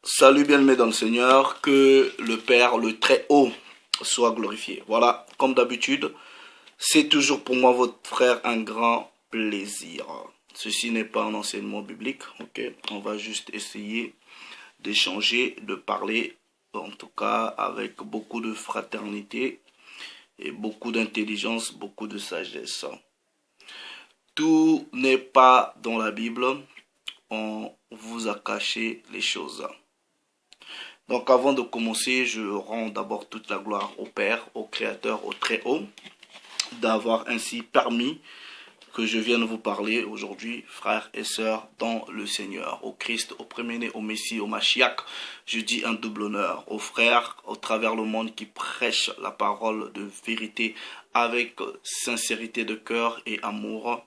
Salut bien-aimés dans le Seigneur, que le Père, le Très-Haut, soit glorifié. Voilà, comme d'habitude, c'est toujours pour moi, votre frère, un grand plaisir. Ceci n'est pas un enseignement biblique, ok? On va juste essayer d'échanger, de parler, en tout cas avec beaucoup de fraternité et beaucoup d'intelligence, beaucoup de sagesse. Tout n'est pas dans la Bible, on vous a caché les choses. Donc avant de commencer, je rends d'abord toute la gloire au Père, au Créateur, au Très-Haut, d'avoir ainsi permis que je vienne vous parler aujourd'hui, frères et sœurs, dans le Seigneur, au Christ, au premier-né, au Messie, au Mashiach. Je dis un double honneur aux frères au travers le monde qui prêchent la parole de vérité avec sincérité de cœur et amour,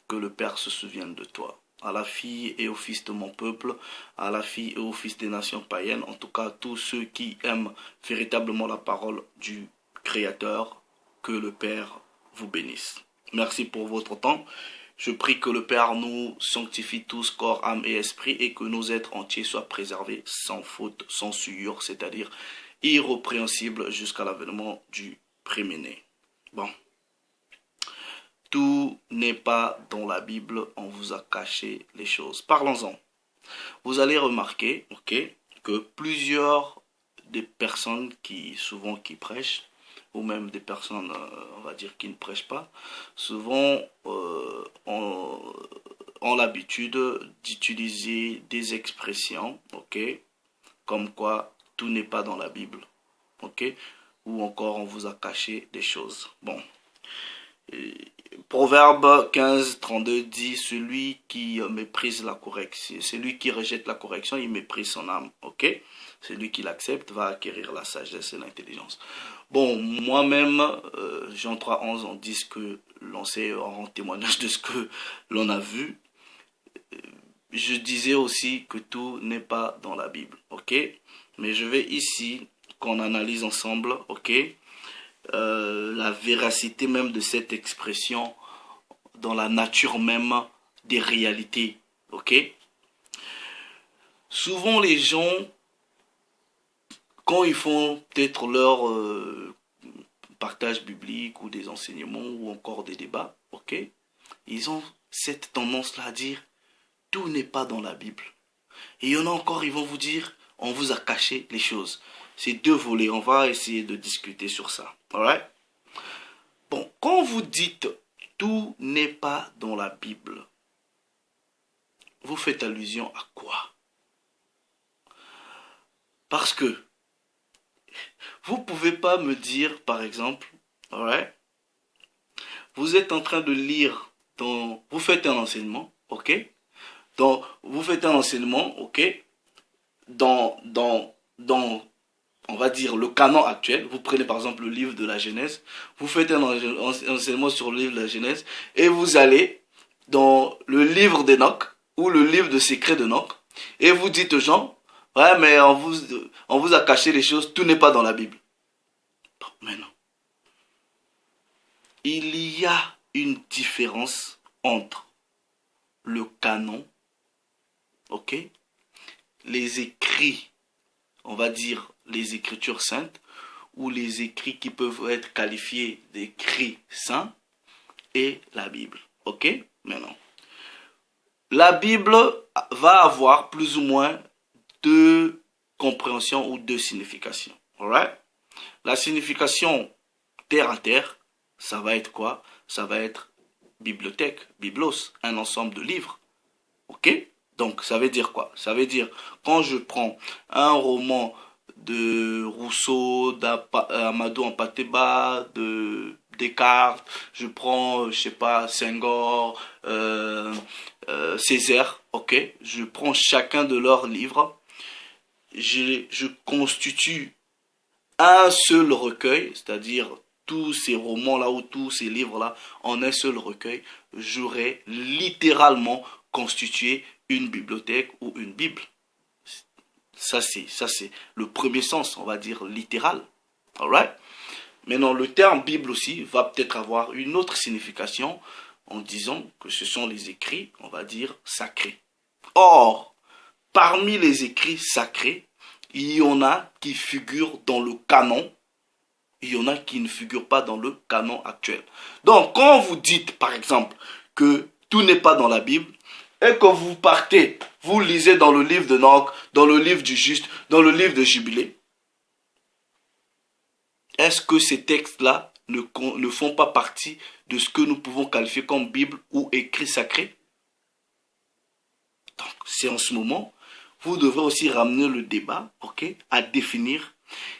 que le Père se souvienne de toi. À la fille et au fils de mon peuple, à la fille et au fils des nations païennes, en tout cas tous ceux qui aiment véritablement la parole du Créateur, que le Père vous bénisse. Merci pour votre temps. Je prie que le Père nous sanctifie tous, corps, âme et esprit, et que nos êtres entiers soient préservés sans faute, sans souillure, c'est-à-dire irrépréhensibles jusqu'à l'avènement du premier-né. Bon. Tout n'est pas dans la Bible, on vous a caché les choses. Parlons-en. Vous allez remarquer, ok, que plusieurs des personnes qui prêchent, ou même des personnes, on va dire, qui ne prêchent pas, souvent ont l'habitude d'utiliser des expressions, ok, comme quoi tout n'est pas dans la Bible, ok, ou encore on vous a caché des choses. Bon. Proverbe 15, 32 dit, celui qui méprise la correction, celui qui rejette la correction, il méprise son âme, ok? Celui qui l'accepte va acquérir la sagesse et l'intelligence. Bon, moi-même, Jean 3, 11, on dit ce que l'on sait, on rend témoignage de ce que l'on a vu. Je disais aussi que tout n'est pas dans la Bible, ok? Mais je vais ici qu'on analyse ensemble, ok? La véracité même de cette expression dans la nature même des réalités, ok? Souvent les gens, quand ils font peut-être leur partage biblique ou des enseignements ou encore des débats, ok? Ils ont cette tendance-là à dire, tout n'est pas dans la Bible. Et il y en a encore, ils vont vous dire, on vous a caché les choses. C'est deux volets, on va essayer de discuter sur ça, alright? Bon, quand vous dites tout n'est pas dans la Bible, vous faites allusion à quoi? Parce que vous ne pouvez pas me dire, par exemple, ouais, vous êtes en train de lire, vous faites un enseignement, ok? Donc, vous faites un enseignement, ok? Dans on va dire, le canon actuel. Vous prenez par exemple le livre de la Genèse, vous faites un enseignement sur le livre de la Genèse, et vous allez dans le livre d'Enoch, ou le livre de secrets d'Enoch, et vous dites aux gens, ouais, mais on vous a caché les choses, tout n'est pas dans la Bible. Non, mais non. Il y a une différence entre le canon, ok, les écrits, on va dire les écritures saintes, ou les écrits qui peuvent être qualifiés d'écrits saints, et la Bible. Ok? Maintenant, la Bible va avoir plus ou moins deux compréhensions ou deux significations. Alright? La signification terre à terre, ça va être quoi? Ça va être bibliothèque, biblos, un ensemble de livres. Ok? Donc, ça veut dire quoi? Ça veut dire, quand je prends un roman de Rousseau, d'Amadou Ampateba, de Descartes, je prends, je sais pas, Senghor, Césaire, ok? Je prends chacun de leurs livres, je constitue un seul recueil, c'est-à-dire tous ces romans-là ou tous ces livres-là en un seul recueil, j'aurais littéralement constitué une bibliothèque ou une Bible. Ça c'est le premier sens, on va dire littéral. Alright? Maintenant, le terme Bible aussi va peut-être avoir une autre signification en disant que ce sont les écrits, on va dire, sacrés. Or, parmi les écrits sacrés, il y en a qui figurent dans le canon, il y en a qui ne figurent pas dans le canon actuel. Donc, quand vous dites, par exemple, que tout n'est pas dans la Bible, et que vous partez, vous lisez dans le livre de Noc, dans le livre du Juste, dans le livre de Jubilé, est-ce que ces textes-là ne font pas partie de ce que nous pouvons qualifier comme Bible ou écrit sacré? Donc, c'est en ce moment, vous devrez aussi ramener le débat, ok, à définir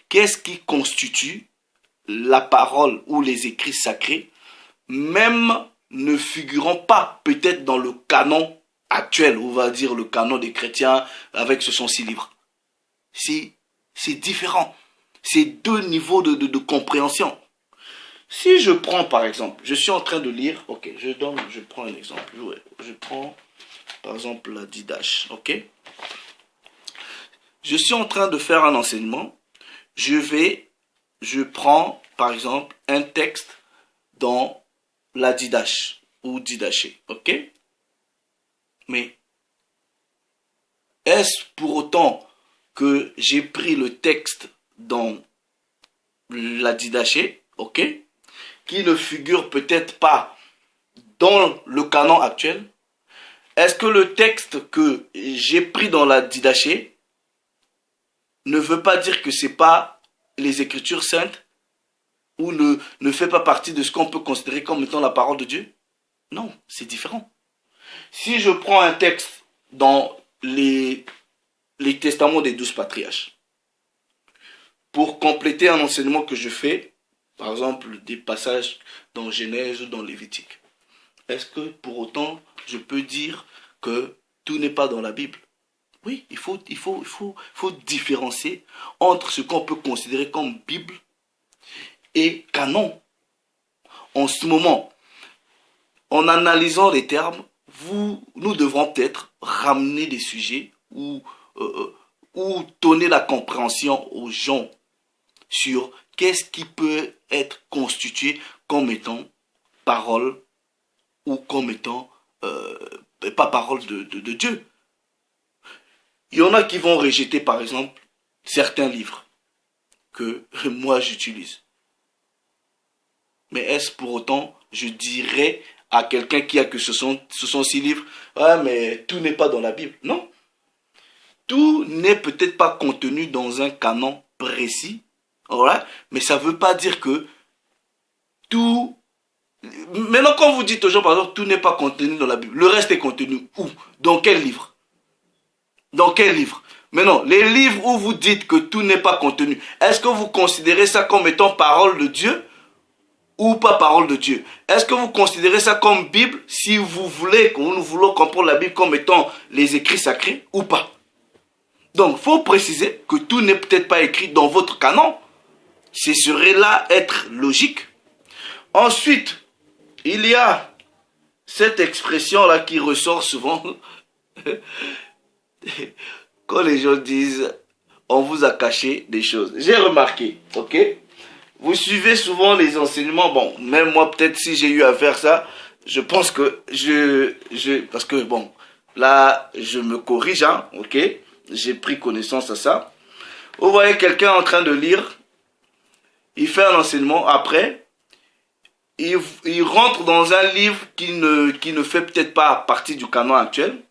qu'est-ce qui constitue la parole ou les écrits sacrés, même ne figurant pas peut-être dans le canon actuel, on va dire le canon des chrétiens avec ce sont 6 livres. C'est différent. C'est 2 niveaux de compréhension. Si je prends par exemple, je suis en train de lire, ok, je prends un exemple, je prends par exemple la Didache, ok. Je suis en train de faire un enseignement, je prends par exemple un texte dans la Didache ou Didaché, ok. Mais est-ce pour autant que j'ai pris le texte dans la Didaché, ok, qui ne figure peut-être pas dans le canon actuel? Est-ce que le texte que j'ai pris dans la Didaché ne veut pas dire que ce n'est pas les Écritures saintes ou ne fait pas partie de ce qu'on peut considérer comme étant la parole de Dieu? Non, c'est différent. Si je prends un texte dans les testaments des 12 patriarches, pour compléter un enseignement que je fais, par exemple des passages dans Genèse ou dans Lévitique, est-ce que pour autant je peux dire que tout n'est pas dans la Bible? Oui, il faut différencier entre ce qu'on peut considérer comme Bible et canon. En ce moment, en analysant les termes, nous devrons peut-être ramener des sujets ou donner la compréhension aux gens sur qu'est-ce qui peut être constitué comme étant parole ou comme étant pas parole de Dieu. Il y en a qui vont rejeter par exemple certains livres que moi j'utilise. Mais est-ce pour autant, je dirais à quelqu'un qui a que ce sont 6 livres, ah mais tout n'est pas dans la Bible? Non. Tout n'est peut-être pas contenu dans un canon précis, right? Mais ça ne veut pas dire que tout... Maintenant, quand vous dites aux gens, par exemple, tout n'est pas contenu dans la Bible, le reste est contenu où? Dans quel livre? Dans quel livre? Maintenant, les livres où vous dites que tout n'est pas contenu, est-ce que vous considérez ça comme étant parole de Dieu ou pas parole de Dieu? Est-ce que vous considérez ça comme Bible si vous voulez, que nous voulons comprendre la Bible comme étant les écrits sacrés ou pas? Donc, il faut préciser que tout n'est peut-être pas écrit dans votre canon. Ce serait là être logique. Ensuite, il y a cette expression-là qui ressort souvent. Quand les gens disent « on vous a caché des choses ». J'ai remarqué, ok? Vous suivez souvent les enseignements. Bon, même moi, peut-être si j'ai eu à faire ça, je pense que parce que bon, là, je me corrige, hein, ok? J'ai pris connaissance à ça. Vous voyez quelqu'un en train de lire, il fait un enseignement, après, il rentre dans un livre qui ne fait peut-être pas partie du canon actuel,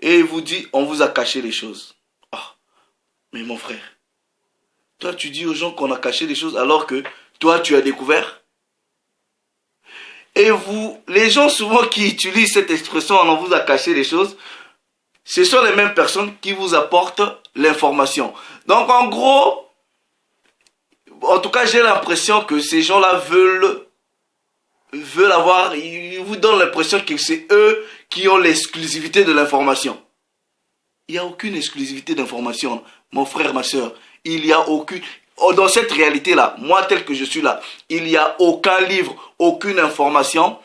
et il vous dit, on vous a caché les choses. Oh, mais mon frère, toi tu dis aux gens qu'on a caché les choses alors que toi tu as découvert. Et les gens souvent qui utilisent cette expression, on vous a caché les choses, ce sont les mêmes personnes qui vous apportent l'information. Donc en gros, en tout cas j'ai l'impression que ces gens-là veulent avoir, ils vous donnent l'impression que c'est eux qui ont l'exclusivité de l'information. Il n'y a aucune exclusivité d'information, mon frère, ma soeur. Il n'y a aucune... Dans cette réalité-là, moi tel que je suis là, il n'y a aucun livre, aucune information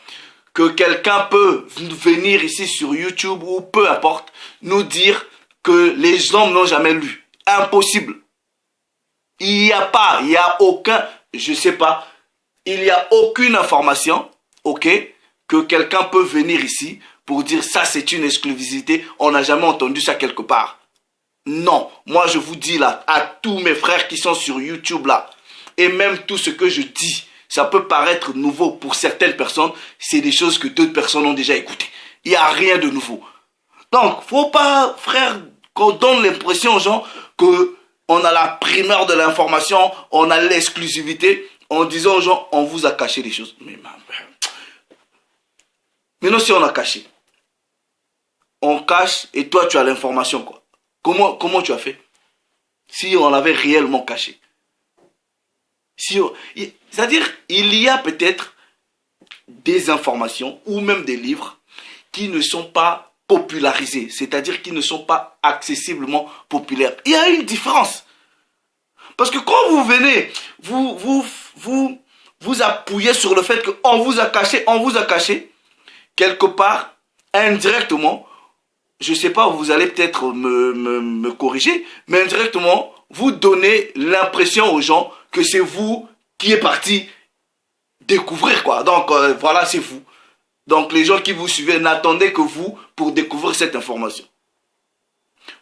que quelqu'un peut venir ici sur YouTube ou peu importe, nous dire que les hommes n'ont jamais lu. Impossible. Il n'y a aucun, je sais pas, il n'y a aucune information, ok, que quelqu'un peut venir ici pour dire ça c'est une exclusivité, on n'a jamais entendu ça quelque part. Non, moi je vous dis là, à tous mes frères qui sont sur YouTube là, et même tout ce que je dis, ça peut paraître nouveau pour certaines personnes, c'est des choses que d'autres personnes ont déjà écoutées. Il n'y a rien de nouveau. Donc, faut pas, frère, qu'on donne l'impression aux gens qu'on a la primeur de l'information, on a l'exclusivité, en disant aux gens, on vous a caché des choses. Mais non, si on a caché. On cache et toi tu as l'information quoi. Comment tu as fait? Si on l'avait réellement caché. C'est-à-dire, il y a peut-être des informations ou même des livres qui ne sont pas popularisés, c'est-à-dire qui ne sont pas accessiblement populaires. Il y a une différence. Parce que quand vous venez, vous appuyez sur le fait qu'on vous a caché, quelque part, indirectement, je ne sais pas, vous allez peut-être me corriger, mais indirectement, vous donnez l'impression aux gens que c'est vous qui êtes parti découvrir, quoi. Donc, voilà, c'est vous. Donc, les gens qui vous suivez, n'attendaient que vous pour découvrir cette information.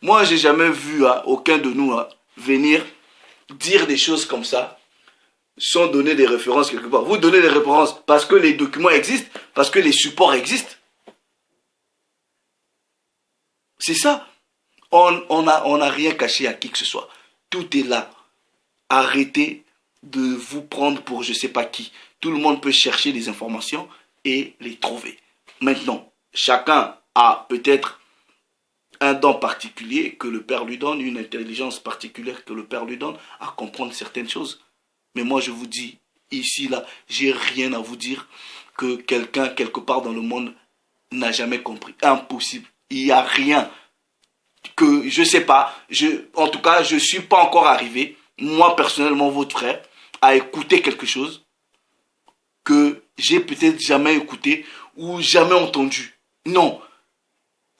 Moi, j'ai jamais vu aucun de nous venir dire des choses comme ça, sans donner des références quelque part. Vous donnez des références parce que les documents existent, parce que les supports existent. C'est ça. On n'a rien caché à qui que ce soit. Tout est là. Arrêtez de vous prendre pour je ne sais pas qui. Tout le monde peut chercher des informations et les trouver. Maintenant, chacun a peut-être un don particulier que le Père lui donne, une intelligence particulière que le Père lui donne à comprendre certaines choses. Mais moi, je vous dis, ici, là, j'ai rien à vous dire que quelqu'un, quelque part dans le monde, n'a jamais compris. Impossible. Il n'y a rien que, je sais pas, en tout cas, je ne suis pas encore arrivé, moi personnellement, votre frère, à écouter quelque chose que j'ai peut-être jamais écouté ou jamais entendu. Non.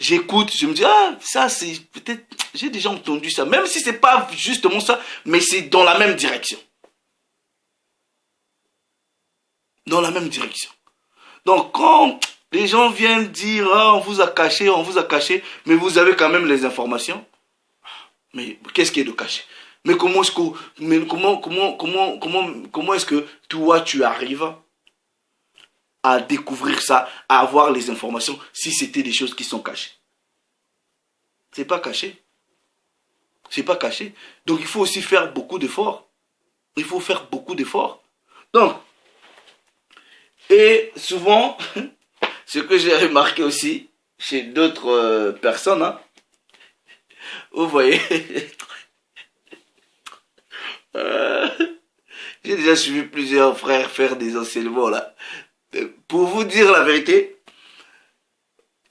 J'écoute, je me dis, ah, ça c'est peut-être, j'ai déjà entendu ça. Même si c'est pas justement ça, mais c'est dans la même direction. Dans la même direction. Donc quand les gens viennent dire, ah, on vous a caché, mais vous avez quand même les informations. Mais qu'est-ce qui est de caché? Mais comment est-ce que toi tu arrives à découvrir ça, à avoir les informations si c'était des choses qui sont cachées? C'est pas caché. C'est pas caché. Donc il faut aussi faire beaucoup d'efforts. Il faut faire beaucoup d'efforts. Donc, et souvent, ce que j'ai remarqué aussi chez d'autres personnes, hein, vous voyez, j'ai déjà suivi plusieurs frères faire des enseignements là. Pour vous dire la vérité,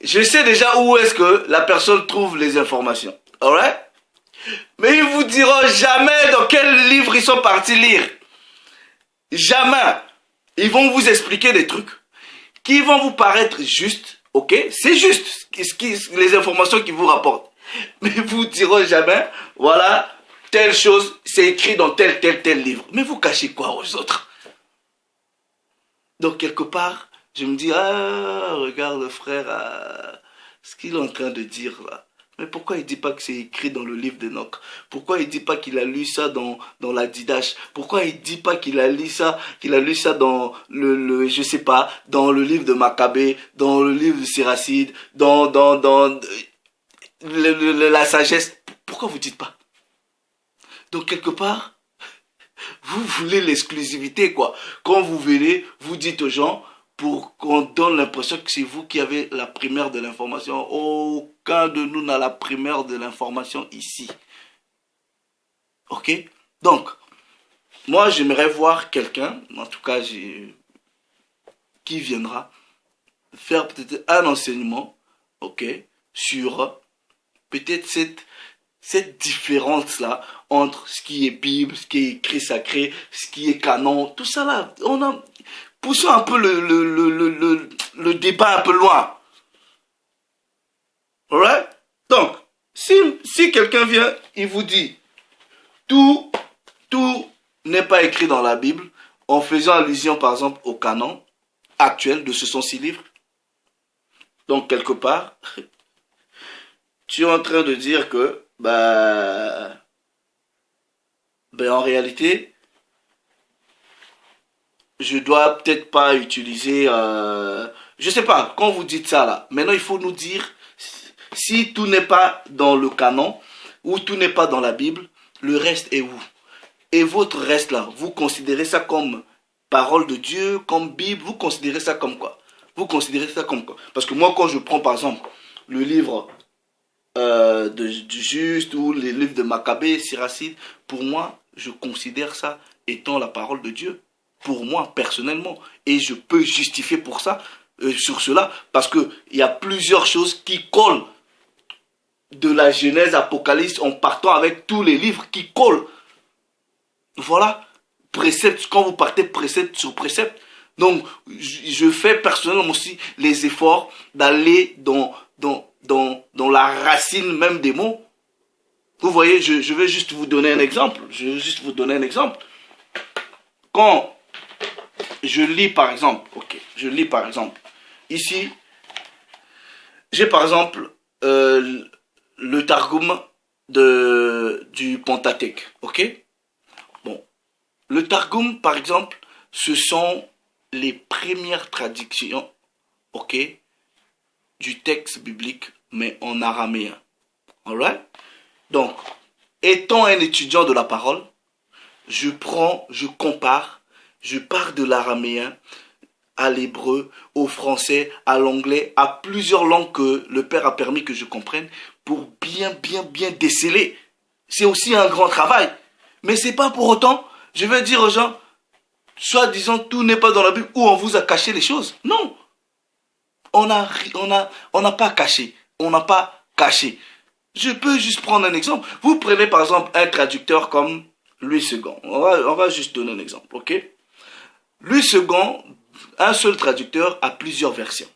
je sais déjà où est-ce que la personne trouve les informations. Alright? Mais ils vous diront jamais dans quel livre ils sont partis lire. Jamais. Ils vont vous expliquer des trucs qui vont vous paraître justes. Ok? C'est juste les informations qu'ils vous rapportent. Mais ils vous diront jamais, voilà, telle chose, c'est écrit dans tel livre. Mais vous cachez quoi aux autres? Donc quelque part, je me dis, ah, regarde le frère, ce qu'il est en train de dire là. Mais pourquoi il ne dit pas que c'est écrit dans le livre d'Enoch? Pourquoi il ne dit pas qu'il a lu ça dans la Didache? Pourquoi il ne dit pas qu'il a lu ça dans je sais pas, dans le livre de Maccabée, dans le livre de Séracide, dans la sagesse? Pourquoi vous ne dites pas? Donc quelque part, vous voulez l'exclusivité quoi. Quand vous venez, vous dites aux gens, pour qu'on donne l'impression que c'est vous qui avez la primeur de l'information. Aucun de nous n'a la primeur de l'information ici. Ok? Donc, moi j'aimerais voir quelqu'un, en tout cas qui viendra faire peut-être un enseignement, ok, sur peut-être cette différence-là entre ce qui est Bible, ce qui est écrit sacré, ce qui est canon, tout ça là. Poussons un peu le débat un peu loin. Alright? Donc, si quelqu'un vient, il vous dit, tout n'est pas écrit dans la Bible, en faisant allusion par exemple au canon actuel de ce 106 livres. Donc, quelque part, tu es en train de dire que, en réalité, je dois peut-être pas utiliser, je sais pas, quand vous dites ça là, maintenant il faut nous dire, si tout n'est pas dans le canon, ou tout n'est pas dans la Bible, le reste est où? Et votre reste là, vous considérez ça comme parole de Dieu, comme Bible, vous considérez ça comme quoi? Vous considérez ça comme quoi? Parce que moi, quand je prends par exemple le livre du Juste ou les livres de Maccabée, Siracide, pour moi, je considère ça étant la parole de Dieu. Pour moi, personnellement. Et je peux justifier pour ça, sur cela, parce qu'il y a plusieurs choses qui collent de la Genèse, Apocalypse, en partant avec tous les livres qui collent. Voilà, précepte, quand vous partez précepte sur précepte. Donc, je fais personnellement aussi les efforts d'aller dans la racine même des mots. Vous voyez, je vais juste vous donner un exemple. Quand je lis par exemple, ici, j'ai par exemple le Targum du Pentateuque, ok? Bon, le Targum, par exemple, ce sont les premières traductions, ok, du texte biblique, mais en araméen. Alright? Donc, étant un étudiant de la parole, je compare, je pars de l'araméen à l'hébreu, au français, à l'anglais, à plusieurs langues que le Père a permis que je comprenne pour bien déceler. C'est aussi un grand travail. Mais c'est pas pour autant, je vais dire aux gens, soi-disant tout n'est pas dans la Bible ou on vous a caché les choses. Non. On n'a pas caché. Je peux juste prendre un exemple. Vous prenez par exemple un traducteur comme Louis II. On va juste donner un exemple, ok? Louis II, un seul traducteur a plusieurs versions.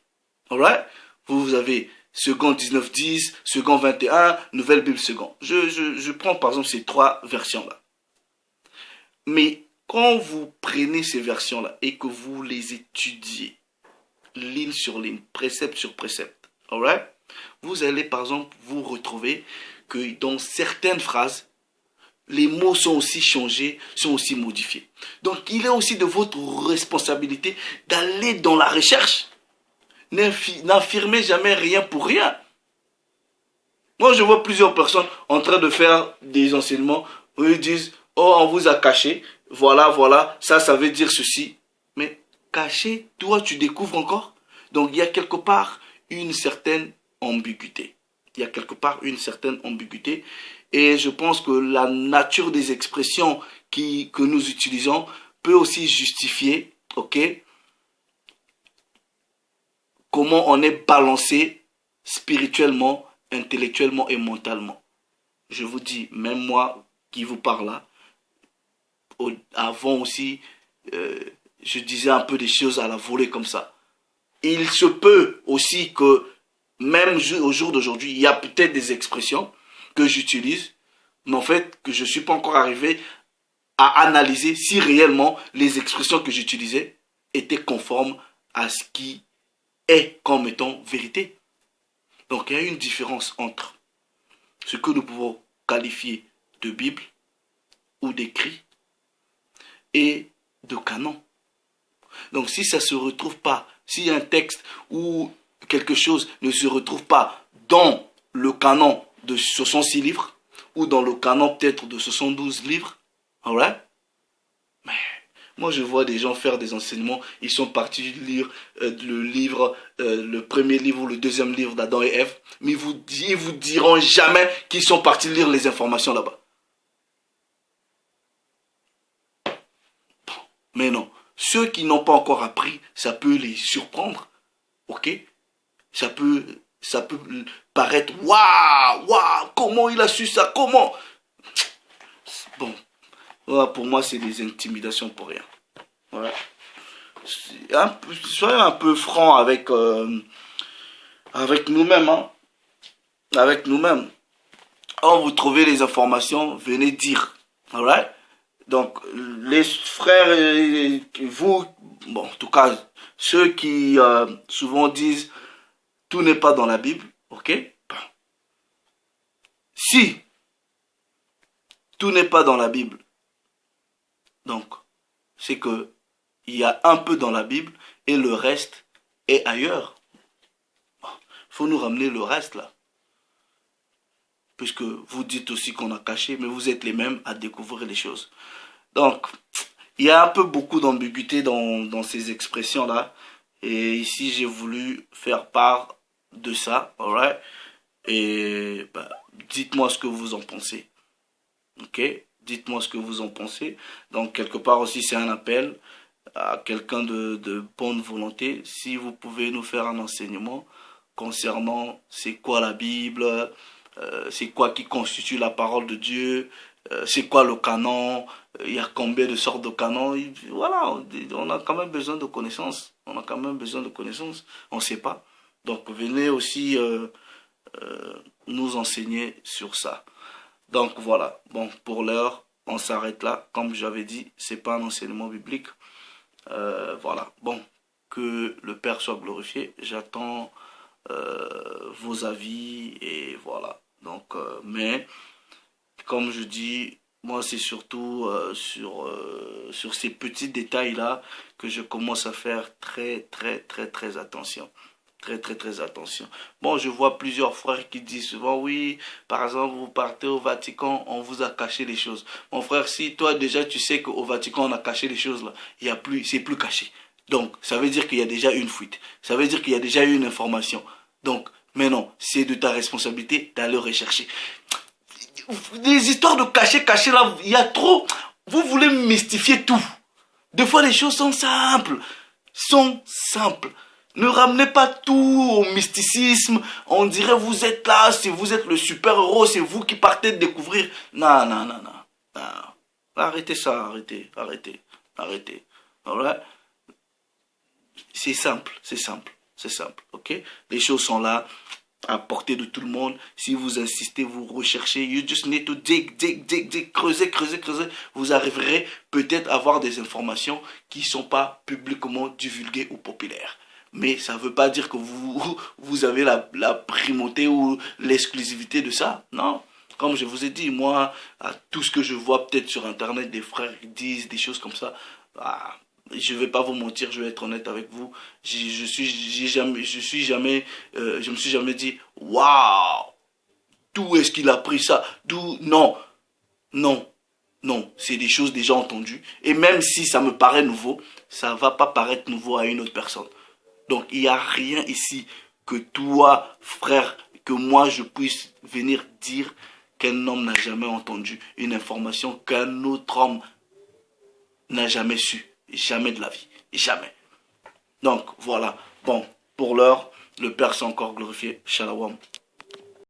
Alright? Vous avez second 1910, second 21, Nouvelle Bible second. Je prends par exemple ces trois versions-là. Mais quand vous prenez ces versions-là et que vous les étudiez, ligne sur ligne, précepte sur précepte, alright? Vous allez par exemple vous retrouver que dans certaines phrases, les mots sont aussi changés, sont aussi modifiés. Donc il est aussi de votre responsabilité d'aller dans la recherche. N'affirmez jamais rien pour rien. Moi je vois plusieurs personnes en train de faire des enseignements où ils disent, oh on vous a caché, voilà, ça veut dire ceci. Mais caché, toi tu découvres encore. Donc il y a quelque part une certaine ambiguïté. Et je pense que la nature des expressions que nous utilisons peut aussi justifier, ok, comment on est balancé spirituellement, intellectuellement et mentalement. Je vous dis, même moi qui vous parle là, avant aussi, je disais un peu des choses à la volée comme ça. Il se peut aussi que, même au jour d'aujourd'hui, il y a peut-être des expressions que j'utilise, mais en fait, que je ne suis pas encore arrivé à analyser si réellement les expressions que j'utilisais étaient conformes à ce qui est comme étant vérité. Donc, il y a une différence entre ce que nous pouvons qualifier de Bible ou d'écrit et de canon. Donc, si ça ne se retrouve pas, si un texte ou quelque chose ne se retrouve pas dans le canon de 66 livres, ou dans le canon peut-être de 72 livres, alright? Mais moi je vois des gens faire des enseignements, ils sont partis lire le premier livre ou le deuxième livre d'Adam et Ève, mais ils vous diront jamais qu'ils sont partis lire les informations là-bas. Bon, mais non, ceux qui n'ont pas encore appris, ça peut les surprendre, ok? Ça peut paraître, waouh, comment il a su ça, comment? Bon, voilà, pour moi, c'est des intimidations pour rien. Voilà. Soyez un peu franc avec nous-mêmes. Hein. Avec nous-mêmes. Quand vous trouvez les informations, venez dire. Alright? Donc, les frères, vous, bon, en tout cas, ceux qui souvent disent tout n'est pas dans la Bible, ok? Bon. Si tout n'est pas dans la Bible, donc c'est que il y a un peu dans la Bible et le reste est ailleurs. Bon. Faut nous ramener le reste là. Puisque vous dites aussi qu'on a caché, mais vous êtes les mêmes à découvrir les choses. Donc, il y a un peu beaucoup d'ambiguïté dans ces expressions-là. Et ici, j'ai voulu faire part de ça, alright? Et bah, dites-moi ce que vous en pensez. Ok? Dites-moi ce que vous en pensez. Donc, quelque part aussi, c'est un appel à quelqu'un de bonne volonté. Si vous pouvez nous faire un enseignement concernant c'est quoi la Bible, c'est quoi qui constitue la parole de Dieu, c'est quoi le canon, il y a combien de sortes de canons, voilà, on a quand même besoin de connaissances, on a quand même besoin de connaissances, on ne sait pas. Donc venez aussi nous enseigner sur ça. Donc voilà, bon, pour l'heure, on s'arrête là. Comme j'avais dit, c'est pas un enseignement biblique. Voilà, bon, que le Père soit glorifié. J'attends vos avis et voilà. Donc, mais comme je dis, moi c'est surtout sur ces petits détails-là que je commence à faire très attention. Très attention. Bon, je vois plusieurs frères qui disent souvent, oui, par exemple, vous partez au Vatican, on vous a caché les choses. Mon frère, si toi déjà tu sais qu'au Vatican on a caché les choses là, il y a plus, c'est plus caché. Donc, ça veut dire qu'il y a déjà une fuite. Ça veut dire qu'il y a déjà eu une information. Donc, mais non, c'est de ta responsabilité d'aller rechercher. Des histoires de cacher là, il y a trop. Vous voulez mystifier tout. Des fois, les choses sont simples. Sont simples. Ne ramenez pas tout au mysticisme. On dirait vous êtes là, si vous êtes le super-héros, c'est vous qui partez de découvrir. Non. Arrêtez ça, arrêtez. Alright? C'est simple, ok? Les choses sont là, à portée de tout le monde. Si vous insistez, vous recherchez, you just need to dig, creuser. Vous arriverez peut-être à avoir des informations qui ne sont pas publiquement divulguées ou populaires. Mais ça ne veut pas dire que vous avez la primauté ou l'exclusivité de ça. Non. Comme je vous ai dit, moi, à tout ce que je vois peut-être sur Internet, des frères qui disent des choses comme ça, je ne vais pas vous mentir, je vais être honnête avec vous. Je me suis jamais dit, waouh, d'où est-ce qu'il a pris ça? Non, c'est des choses déjà entendues. Et même si ça me paraît nouveau, ça ne va pas paraître nouveau à une autre personne. Donc, il n'y a rien ici que toi, frère, que moi, je puisse venir dire qu'un homme n'a jamais entendu. Une information qu'un autre homme n'a jamais su. Jamais de la vie. Jamais. Donc, voilà. Bon, pour l'heure, le Père s'est encore glorifié. Shalom.